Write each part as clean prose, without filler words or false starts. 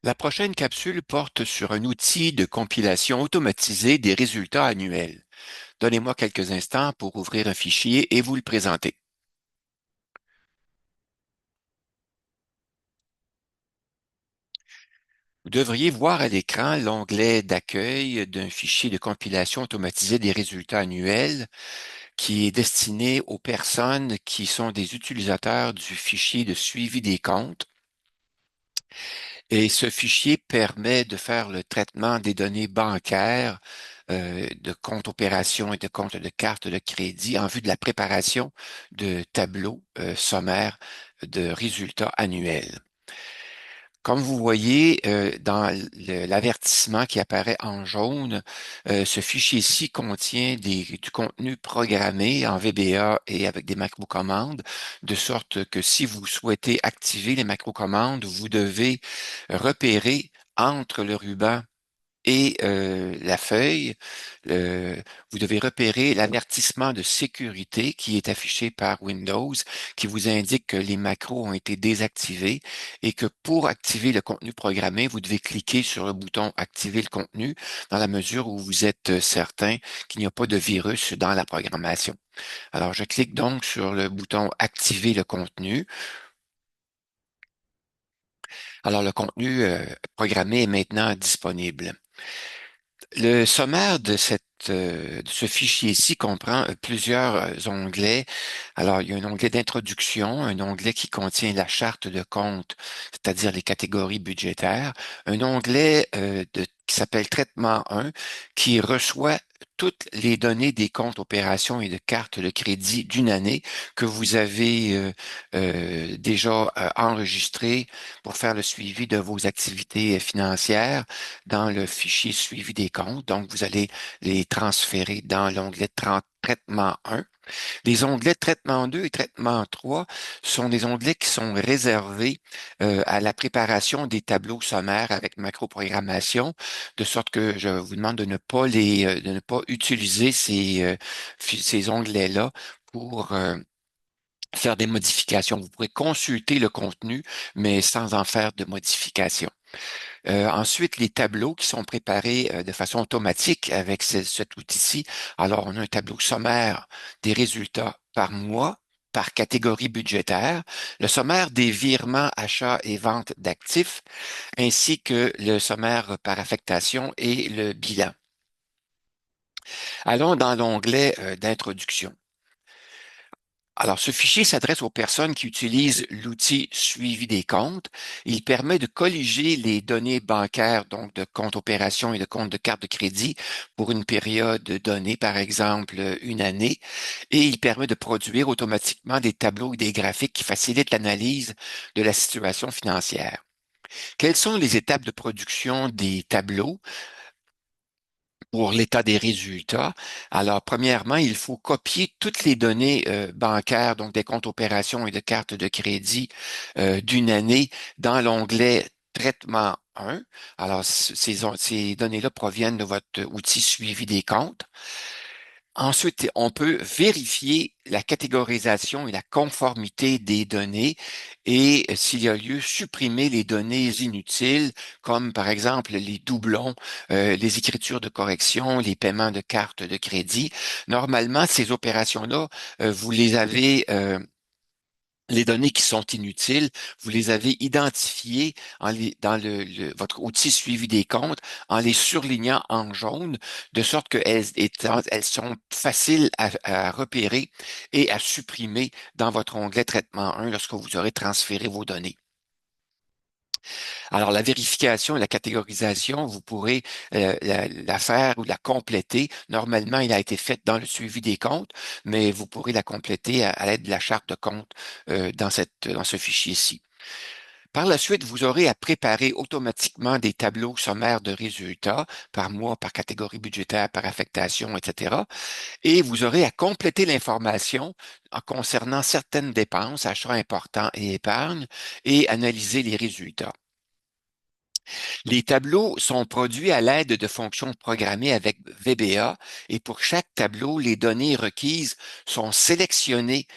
La prochaine capsule porte sur un outil de compilation automatisé des résultats annuels. Donnez-moi quelques instants pour ouvrir un fichier et vous le présenter. Vous devriez voir à l'écran l'onglet d'accueil d'un fichier de compilation automatisé des résultats annuels qui est destiné aux personnes qui sont des utilisateurs du fichier de suivi des comptes. Et ce fichier permet de faire le traitement des données bancaires, de comptes opérations et de comptes de cartes de crédit en vue de la préparation de tableaux sommaires de résultats annuels. Comme vous voyez dans l'avertissement qui apparaît en jaune, ce fichier-ci contient du contenu programmé en VBA et avec des macro-commandes, de sorte que si vous souhaitez activer les macro-commandes, vous devez repérer entre le ruban et la feuille, le- vous devez repérer l'avertissement de sécurité qui est affiché par Windows, qui vous indique que les macros ont été désactivés et que pour activer le contenu programmé, vous devez cliquer sur le bouton Activer le contenu dans la mesure où vous êtes certain qu'il n'y a pas de virus dans la programmation. Alors, je clique donc sur le bouton Activer le contenu. Alors, le contenu programmé est maintenant disponible. Le sommaire de ce fichier-ci comprend plusieurs onglets. Alors, il y a un onglet d'introduction, un onglet qui contient la charte de compte, c'est-à-dire les catégories budgétaires, un onglet qui s'appelle Traitement 1, qui reçoit toutes les données des comptes opérations et de cartes de crédit d'une année que vous avez déjà enregistrées pour faire le suivi de vos activités financières dans le fichier suivi des comptes. Donc, vous allez les transférer dans l'onglet Traitement 1. Les onglets Traitement 2 et Traitement 3 sont des onglets qui sont réservés à la préparation des tableaux sommaires avec macroprogrammation, de sorte que je vous demande de ne pas utiliser ces onglets-là pour faire des modifications. Vous pourrez consulter le contenu, mais sans en faire de modifications. Ensuite, les tableaux qui sont préparés de façon automatique avec cet outil-ci. Alors, on a un tableau sommaire des résultats par mois, par catégorie budgétaire, le sommaire des virements, achats et ventes d'actifs, ainsi que le sommaire par affectation et le bilan. Allons dans l'onglet d'introduction. Alors, ce fichier s'adresse aux personnes qui utilisent l'outil suivi des comptes. Il permet de colliger les données bancaires, donc de compte opération et de compte de carte de crédit pour une période donnée, par exemple une année, et il permet de produire automatiquement des tableaux et des graphiques qui facilitent l'analyse de la situation financière. Quelles sont les étapes de production des tableaux? Pour l'état des résultats. Alors, premièrement, il faut copier toutes les données bancaires, donc des comptes opérations et de cartes de crédit d'une année dans l'onglet Traitement 1. Alors, ces données-là proviennent de votre outil suivi des comptes. Ensuite, on peut vérifier la catégorisation et la conformité des données et, s'il y a lieu, supprimer les données inutiles, comme par exemple les doublons, les écritures de correction, les paiements de cartes de crédit. Normalement, ces opérations-là, vous les avez les données qui sont inutiles, vous les avez identifiées dans votre outil suivi des comptes en les surlignant en jaune, de sorte elles sont faciles à repérer et à supprimer dans votre onglet Traitement 1 lorsque vous aurez transféré vos données. Alors, la vérification et la catégorisation, vous pourrez la faire ou la compléter. Normalement, il a été fait dans le suivi des comptes, mais vous pourrez la compléter à l'aide de la charte de compte dans ce fichier-ci. Par la suite, vous aurez à préparer automatiquement des tableaux sommaires de résultats par mois, par catégorie budgétaire, par affectation, etc. Et vous aurez à compléter l'information en concernant certaines dépenses, achats importants et épargne, et analyser les résultats. Les tableaux sont produits à l'aide de fonctions programmées avec VBA et pour chaque tableau, les données requises sont sélectionnées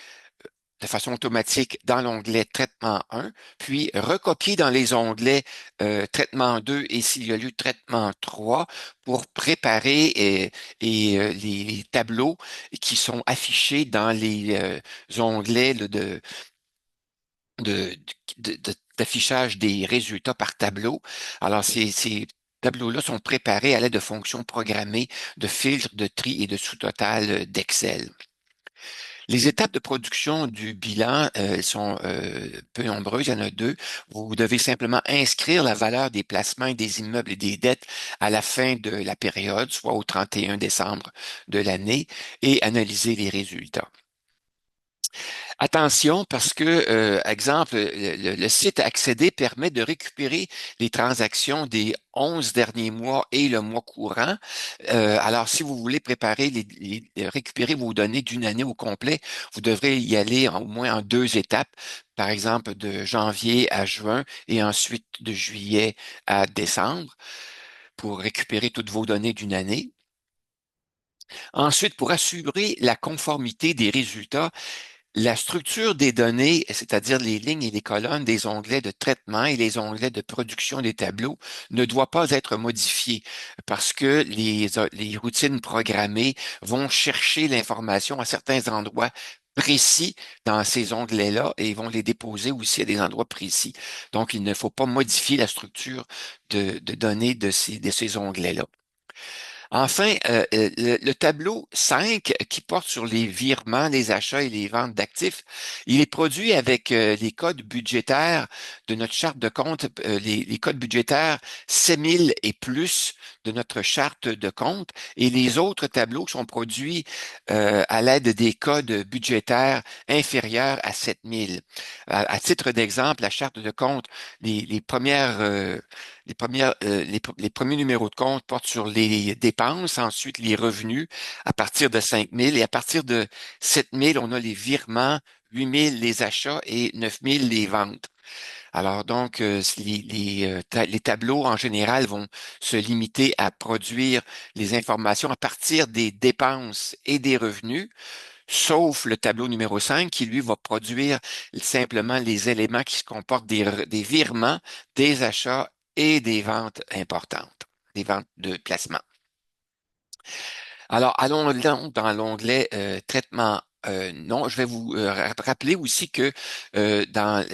de façon automatique dans l'onglet Traitement 1, puis recopier dans les onglets Traitement 2 et s'il y a lieu Traitement 3 pour préparer les tableaux qui sont affichés dans les onglets là, de, d'affichage des résultats par tableau. Alors, ces tableaux-là sont préparés à l'aide de fonctions programmées, de filtres, de tri et de sous-total d'Excel. Les étapes de production du bilan sont peu nombreuses, il y en a deux. Vous devez simplement inscrire la valeur des placements et des immeubles et des dettes à la fin de la période, soit au 31 décembre de l'année, et analyser les résultats. Attention parce que, exemple, le site Accéder permet de récupérer les transactions des 11 derniers mois et le mois courant. Alors, si vous voulez préparer récupérer vos données d'une année au complet, vous devrez y aller au moins en deux étapes. Par exemple, de janvier à juin et ensuite de juillet à décembre pour récupérer toutes vos données d'une année. Ensuite, pour assurer la conformité des résultats, la structure des données, c'est-à-dire les lignes et les colonnes des onglets de traitement et les onglets de production des tableaux, ne doit pas être modifiée parce que les routines programmées vont chercher l'information à certains endroits précis dans ces onglets-là et vont les déposer aussi à des endroits précis. Donc, il ne faut pas modifier la structure de données de ces onglets-là. Enfin, le tableau 5 qui porte sur les virements, les achats et les ventes d'actifs, il est produit avec les codes budgétaires de notre charte de compte, les codes budgétaires 6000 et plus de notre charte de compte, et les autres tableaux sont produits à l'aide des codes budgétaires inférieurs à 7000. À titre d'exemple, la charte de compte, les premières les premiers numéros de compte portent sur les dépenses, ensuite les revenus à partir de 5 000 et à partir de 7 000, on a les virements, 8 000 les achats et 9 000 les ventes. Alors donc, les tableaux en général vont se limiter à produire les informations à partir des dépenses et des revenus, sauf le tableau numéro 5 qui, lui, va produire simplement les éléments qui comportent des virements, des achats et des ventes importantes, des ventes de placement. Alors, allons dans l'onglet Traitement. Non, je vais vous rappeler aussi que dans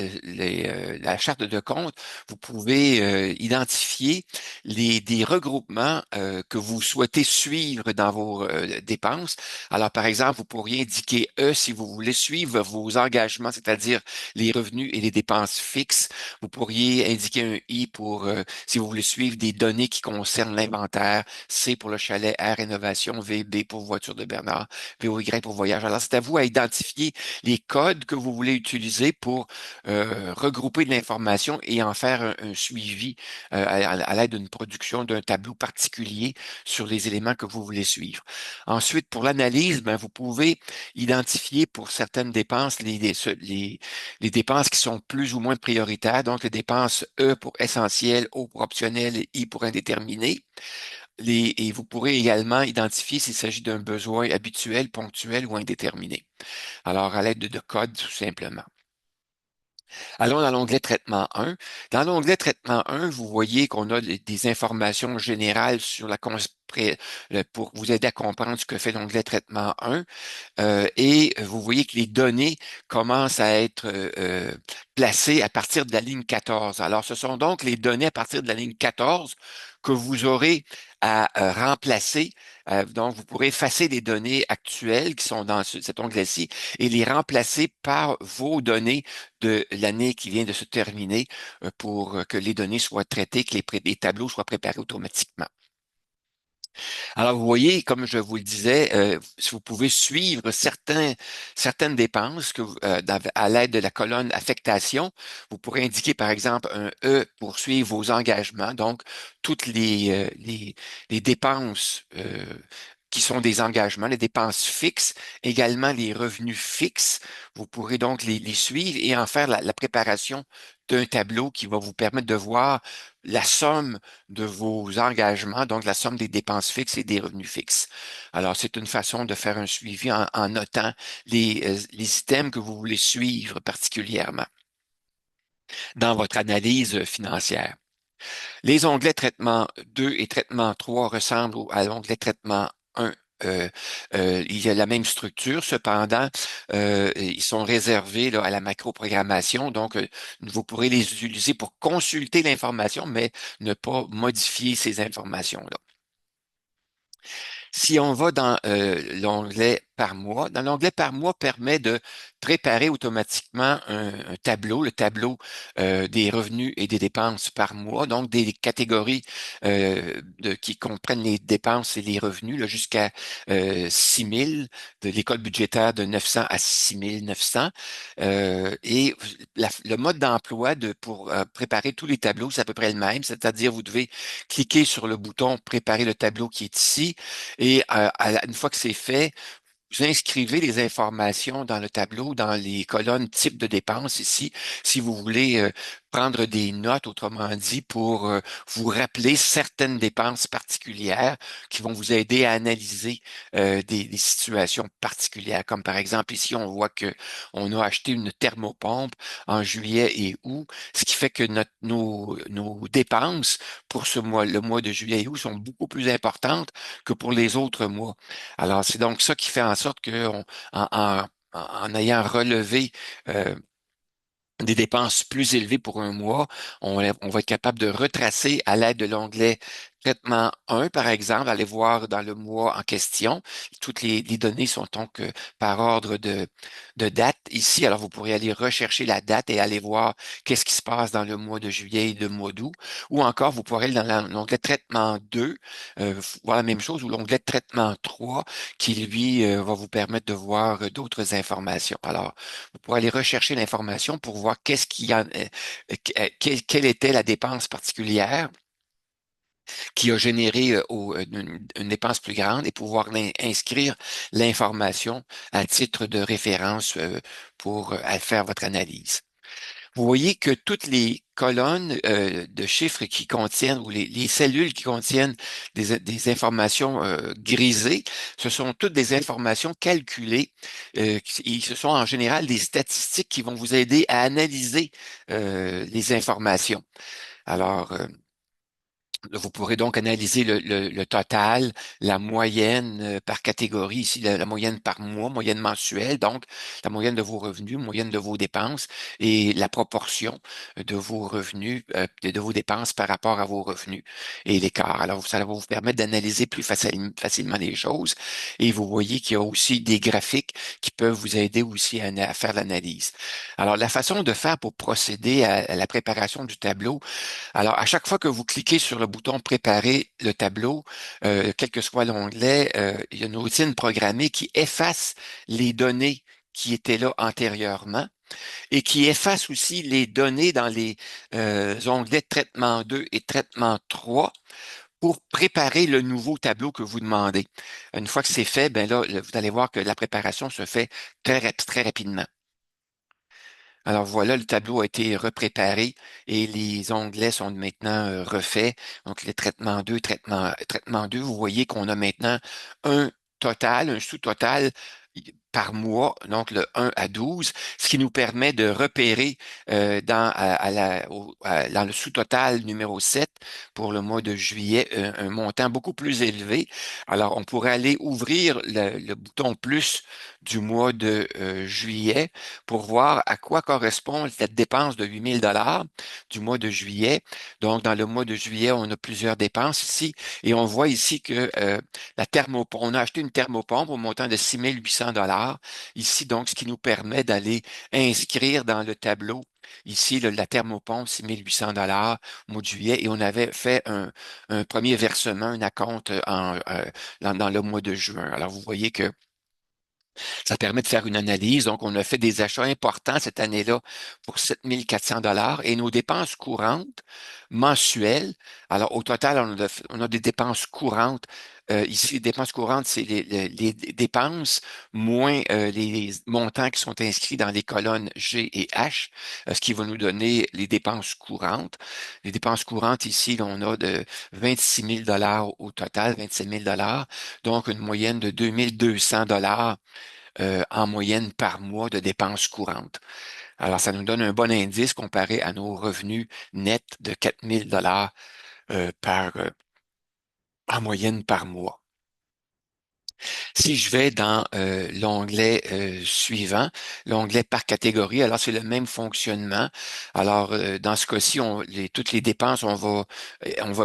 la charte de compte, vous pouvez identifier des regroupements que vous souhaitez suivre dans vos dépenses. Alors, par exemple, vous pourriez indiquer E si vous voulez suivre vos engagements, c'est-à-dire les revenus et les dépenses fixes. Vous pourriez indiquer un I pour si vous voulez suivre des données qui concernent l'inventaire, C pour le chalet, R rénovation, VB pour voiture de Bernard, VOY pour voyage. Alors, c'est à vous à identifier les codes que vous voulez utiliser pour regrouper de l'information et en faire un suivi à l'aide d'une production d'un tableau particulier sur les éléments que vous voulez suivre. Ensuite, pour l'analyse, ben, vous pouvez identifier pour certaines dépenses les dépenses qui sont plus ou moins prioritaires, donc les dépenses E pour essentiel, O pour optionnel et I pour indéterminé. Et vous pourrez également identifier s'il s'agit d'un besoin habituel, ponctuel ou indéterminé. Alors, à l'aide de codes, tout simplement. Allons dans l'onglet Traitement 1. Dans l'onglet Traitement 1, vous voyez qu'on a des informations générales sur pour vous aider à comprendre ce que fait l'onglet Traitement 1. Et vous voyez que les données commencent à être placées à partir de la ligne 14. Alors, ce sont donc les données à partir de la ligne 14 que vous aurez à remplacer. Donc, vous pourrez effacer les données actuelles qui sont dans cet onglet-ci et les remplacer par vos données de l'année qui vient de se terminer pour que les données soient traitées, que les tableaux soient préparés automatiquement. Alors, vous voyez, comme je vous le disais, si vous pouvez suivre certaines dépenses à l'aide de la colonne affectation, vous pourrez indiquer, par exemple, un E pour suivre vos engagements, donc toutes les dépenses qui sont des engagements, les dépenses fixes, également les revenus fixes. Vous pourrez donc les suivre et en faire la préparation d'un tableau qui va vous permettre de voir la somme de vos engagements, donc la somme des dépenses fixes et des revenus fixes. Alors, c'est une façon de faire un suivi en notant les items que vous voulez suivre particulièrement dans votre analyse financière. Les onglets traitement 2 et traitement 3 ressemblent à l'onglet traitement 1. Il y a la même structure, cependant, ils sont réservés là, à la macroprogrammation, donc vous pourrez les utiliser pour consulter l'information, mais ne pas modifier ces informations-là. Si on va dans l'onglet par mois, dans l'onglet par mois permet de préparer automatiquement un tableau, le tableau des revenus et des dépenses par mois, donc des catégories qui comprennent les dépenses et les revenus là, jusqu'à 6 000, de l'école budgétaire de 900 à 6 900. Et le mode d'emploi pour préparer tous les tableaux, c'est à peu près le même, c'est-à-dire vous devez cliquer sur le bouton Préparer le tableau qui est ici et une fois que c'est fait, vous inscrivez les informations dans le tableau, dans les colonnes type de dépenses ici, si vous voulez prendre des notes, autrement dit, pour vous rappeler certaines dépenses particulières qui vont vous aider à analyser des situations particulières. Comme par exemple, ici, on voit que on a acheté une thermopompe en juillet et août, ce qui fait que nos dépenses pour ce mois, le mois de juillet et août sont beaucoup plus importantes que pour les autres mois. Alors, c'est donc ça qui fait en sorte que en ayant relevé des dépenses plus élevées pour un mois, on va être capable de retracer à l'aide de l'onglet Traitement 1, par exemple, aller voir dans le mois en question. Toutes les données sont donc par ordre de date ici. Alors, vous pourrez aller rechercher la date et aller voir qu'est-ce qui se passe dans le mois de juillet et le mois d'août. Ou encore, vous pourrez aller dans l'onglet Traitement 2, voir la même chose, ou l'onglet Traitement 3, qui, lui, va vous permettre de voir d'autres informations. Alors, vous pourrez aller rechercher l'information pour voir qu'est-ce qui en, quelle était la dépense particulière qui a généré une dépense plus grande et pouvoir inscrire l'information à titre de référence pour faire votre analyse. Vous voyez que toutes les colonnes de chiffres qui contiennent ou les cellules qui contiennent des informations grisées, ce sont toutes des informations calculées. Ce sont en général des statistiques qui vont vous aider à analyser les informations. Alors, vous pourrez donc analyser le total, la moyenne par catégorie, ici la moyenne par mois, moyenne mensuelle, donc la moyenne de vos revenus, moyenne de vos dépenses et la proportion de vos revenus, de vos dépenses par rapport à vos revenus et l'écart. Alors, ça va vous permettre d'analyser plus facilement les choses et vous voyez qu'il y a aussi des graphiques qui peuvent vous aider aussi à faire l'analyse. Alors, la façon de faire pour procéder à la préparation du tableau, alors, à chaque fois que vous cliquez sur le bouton Préparer le tableau, quel que soit l'onglet, il y a une routine programmée qui efface les données qui étaient là antérieurement et qui efface aussi les données dans les onglets Traitement 2 et Traitement 3 pour préparer le nouveau tableau que vous demandez. Une fois que c'est fait, ben là, vous allez voir que la préparation se fait très rapidement. Alors voilà, le tableau a été repréparé et les onglets sont maintenant refaits. Donc les traitements 2, traitement 2, vous voyez qu'on a maintenant un total, un sous-total par mois, donc le 1 à 12, ce qui nous permet de repérer dans le sous-total numéro 7 pour le mois de juillet un montant beaucoup plus élevé. Alors on pourrait aller ouvrir le bouton plus du mois de juillet pour voir à quoi correspond cette dépense de 8 000 du mois de juillet. Donc, dans le mois de juillet, on a plusieurs dépenses ici et on voit ici que la thermopompe, on a acheté une thermopompe au montant de 6 800 ici, donc, ce qui nous permet d'aller inscrire dans le tableau ici la thermopompe 6 800 au mois de juillet et on avait fait un premier versement, un acompte dans le mois de juin. Alors, vous voyez que ça permet de faire une analyse. Donc, on a fait des achats importants cette année-là pour 7 400 et nos dépenses courantes mensuelles. Alors, au total, on a des dépenses courantes ici, les dépenses courantes, c'est les dépenses moins les montants qui sont inscrits dans les colonnes G et H, ce qui va nous donner les dépenses courantes. Les dépenses courantes, ici, là, on a de 26 000 au total, 27 000 donc une moyenne de 2 200 en moyenne par mois de dépenses courantes. Alors, ça nous donne un bon indice comparé à nos revenus nets de 4 000 en moyenne par mois. Si je vais dans l'onglet suivant, l'onglet par catégorie, alors c'est le même fonctionnement. Alors, dans ce cas-ci, toutes les dépenses, on va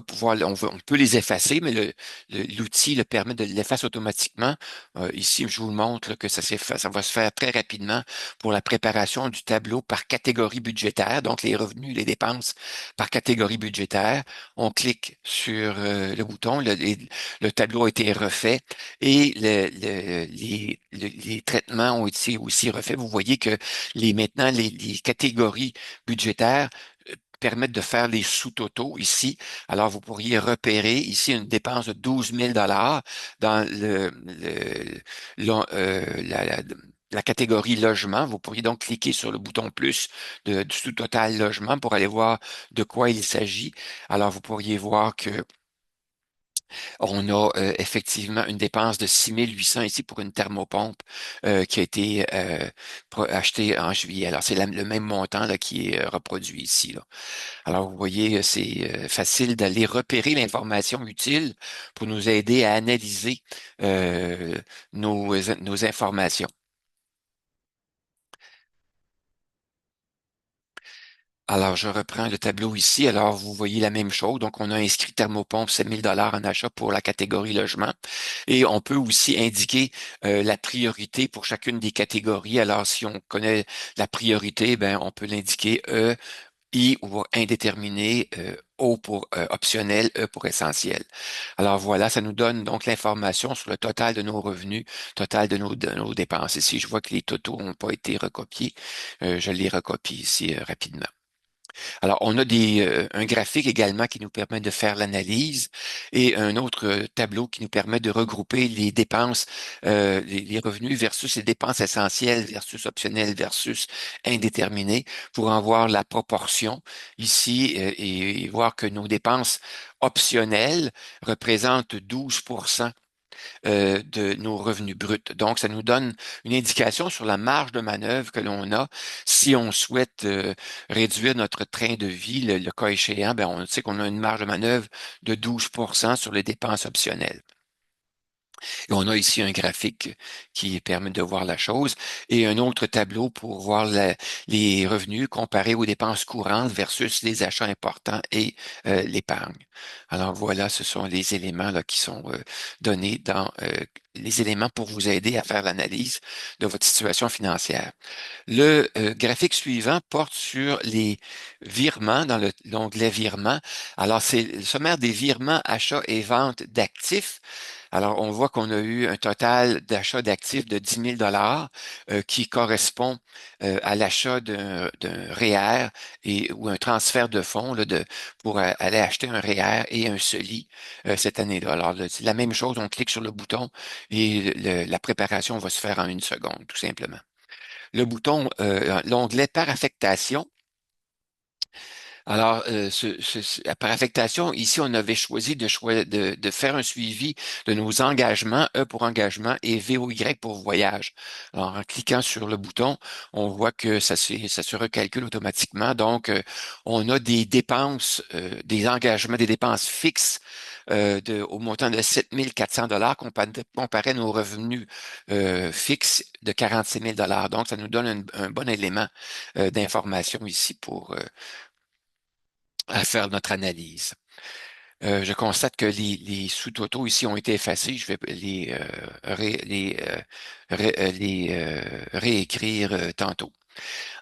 pouvoir, on peut les effacer, mais l'outil le permet de l'effacer automatiquement. Ici, je vous montre là, que ça va se faire très rapidement pour la préparation du tableau par catégorie budgétaire, donc les revenus, les dépenses par catégorie budgétaire. On clique sur le bouton, le tableau a été refait et les traitements ont été aussi refaits. Vous voyez que maintenant, les catégories budgétaires permettent de faire les sous-totaux ici. Alors, vous pourriez repérer ici une dépense de 12 000 dans la catégorie logement. Vous pourriez donc cliquer sur le bouton plus du sous-total logement pour aller voir de quoi il s'agit. Alors, vous pourriez voir que on a effectivement une dépense de 6 800 ici pour une thermopompe qui a été achetée en juillet. Alors, c'est le même montant là, qui est reproduit ici, là. Alors, vous voyez, c'est facile d'aller repérer l'information utile pour nous aider à analyser euh, nos informations. Alors, je reprends le tableau ici. Alors, vous voyez la même chose. Donc, on a inscrit thermopompe 7 000 en achat pour la catégorie logement. Et on peut aussi indiquer la priorité pour chacune des catégories. Alors, si on connaît la priorité, ben, on peut l'indiquer E, I ou indéterminé, O pour optionnel, E pour essentiel. Alors voilà, ça nous donne donc l'information sur le total de nos revenus, total de nos dépenses. Ici, je vois que les totaux n'ont pas été recopiés. Je les recopie ici rapidement. Alors, on a un graphique également qui nous permet de faire l'analyse et un autre tableau qui nous permet de regrouper les dépenses, les revenus versus les dépenses essentielles versus optionnelles versus indéterminées pour en voir la proportion ici et voir que nos dépenses optionnelles représentent 12% de nos revenus bruts. Donc, ça nous donne une indication sur la marge de manœuvre que l'on a si on souhaite réduire notre train de vie, le cas échéant, ben, on sait qu'on a une marge de manœuvre de 12% sur les dépenses optionnelles. Et on a ici un graphique qui permet de voir la chose et un autre tableau pour voir les revenus comparés aux dépenses courantes versus les achats importants et l'épargne. Alors voilà, ce sont les éléments là, qui sont donnés dans les éléments pour vous aider à faire l'analyse de votre situation financière. Le graphique suivant porte sur les virements dans l'onglet virements. Alors, c'est le sommaire des virements, achats et ventes d'actifs. Alors, on voit qu'on a eu un total d'achat d'actifs de 10 000 qui correspond à l'achat d'un REER ou un transfert de fonds là, pour aller acheter un REER et un CELI cette année-là. Alors, c'est la même chose, on clique sur le bouton et la préparation va se faire en une seconde, tout simplement. Le bouton, l'onglet par affectation. Alors, par affectation, ici, on avait choisi de faire un suivi de nos engagements, E pour engagement et VOY pour voyage. Alors, en cliquant sur le bouton, on voit que ça se recalcule automatiquement. Donc, on a des dépenses, des engagements, des dépenses fixes au montant de 7 400 comparé à nos revenus fixes de 46 000 Donc, ça nous donne un bon élément d'information ici pour à faire notre analyse. Je constate que les sous-totaux ici ont été effacés. Je vais les réécrire tantôt.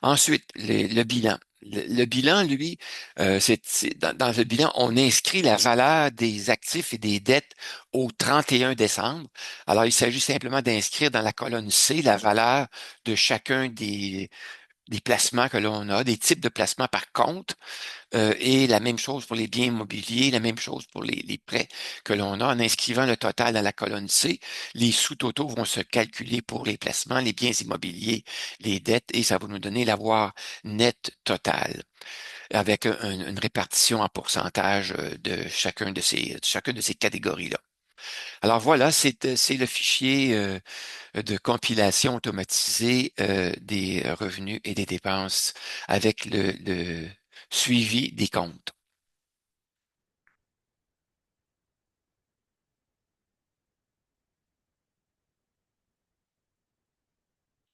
Ensuite, le bilan. Le bilan, lui, dans le bilan, on inscrit la valeur des actifs et des dettes au 31 décembre. Alors, il s'agit simplement d'inscrire dans la colonne C la valeur de chacun des placements que l'on a, des types de placements par compte, et la même chose pour les biens immobiliers, la même chose pour les prêts que l'on a. En inscrivant le total dans la colonne C, les sous-totaux vont se calculer pour les placements, les biens immobiliers, les dettes, et ça va nous donner l'avoir net total avec une répartition en pourcentage de chacune de ces catégories-là. Alors voilà, c'est le fichier de compilation automatisée des revenus et des dépenses avec le suivi des comptes.